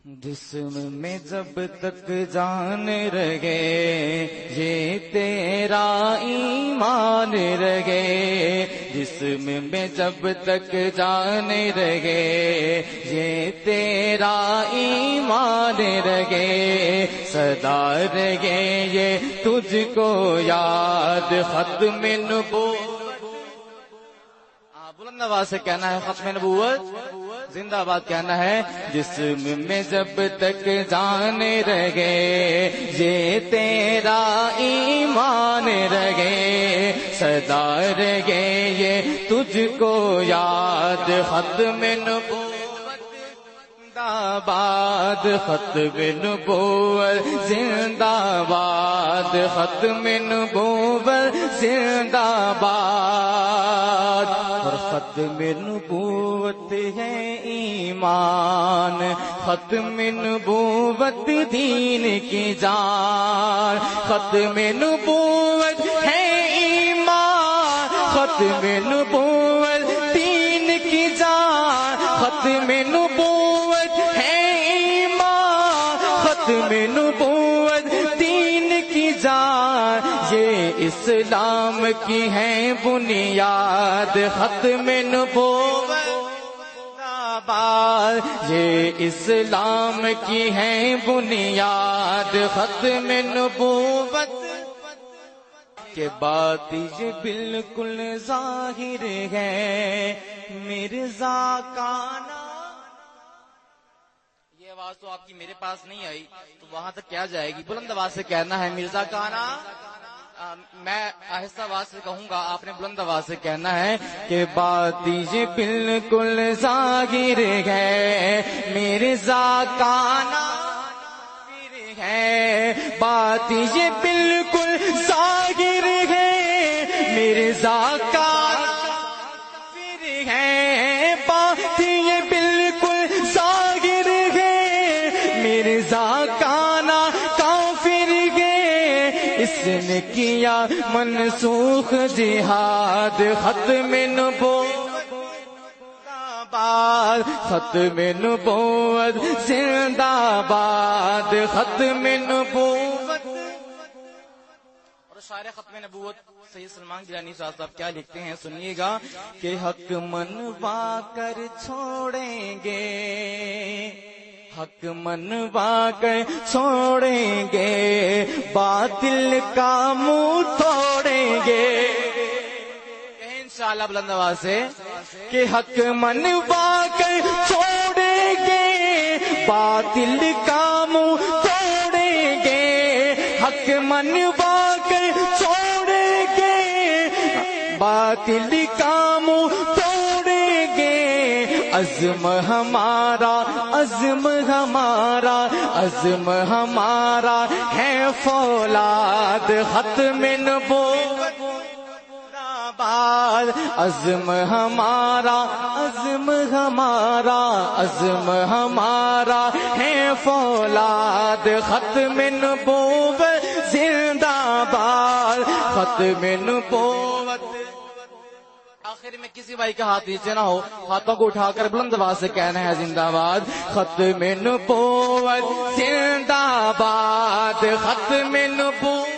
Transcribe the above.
جسم میں جب تک جان رہے یہ تیرا ایمان رہے، جسم میں جب تک جان رہے یہ تیرا ایمان رہے، صدا رہے یہ تجھ کو یاد ختم نبوت۔ بلند آواز سے کہنا ہے ختم نبوت زندہ آباد کہنا ہے۔ جسم میں جب تک جان رہے یہ تیرا ایمان رہے، صدا رہے یہ تجھ کو یاد ختم نبوت زندہ باد، ختم نبوت زندہ باد، ختم نبوت زندہ باد۔ اور ختم نبوت ہے ایمان، ختم نبوت دین کی جان، ختم نبوت ہے ایمان، ختم نبوت دین کی جان، ختم نبوت ہے ایمان، ختم نبوت دین کی جان، یہ اسلام کی ہے بنیاد، ختم نبوت یہ اسلام کی ہے بنیاد، ختم نبوت کے بات یہ بالکل ظاہر ہے مرزا کا نام۔ یہ آواز تو آپ کی میرے پاس نہیں آئی تو وہاں تک کیا جائے گی؟ بلند آواز سے کہنا ہے مرزا کا نام۔ میں آہستہ آواز سے کہوں گا، آپ نے بلند آواز سے کہنا ہے کہ بات یہ بالکل ظاہر ہے مرزا کا نام ہے، بات یہ بالکل ظاہر ہے مرزا کا نام ہے، بات یہ بالکل ظاہر ہے مرزا کا نام کافر ہے، اس نے کیا منسوخ جہاد، ختم نبوت ختم نبوت زندہ باد، ختم نبوت۔ اور شاعر ختم نبوت سید سلمان گیلانی صاحب کیا لکھتے ہیں سنیے گا کہ حق منوا کر چھوڑیں گے، حق منوا کر چھوڑیں گے، باطل کا منہ توڑیں گے۔ انشاءاللہ بلند آواز سے کہ حق منوا کر چھوڑیں گے، باطل کا منہ توڑیں گے، حق منوا کر چھوڑیں گے، باطل کا منہ توڑیں گے، عزم ہمارا عزم ہمارا عزم ہمارا ہے فولاد، ختم نبوت عزم ہمارا عزم ہمارا عزم ہمارا ہے فولاد، ختم نبوت زندہ باد، ختم نبوت۔ آخر میں کسی بھائی کا ہاتھ نیچے نہ ہو، ہاتھوں کو اٹھا کر بلند آواز سے کہنا ہے زندہ باد، ختم نبوت زندہ باد، ختم نبوت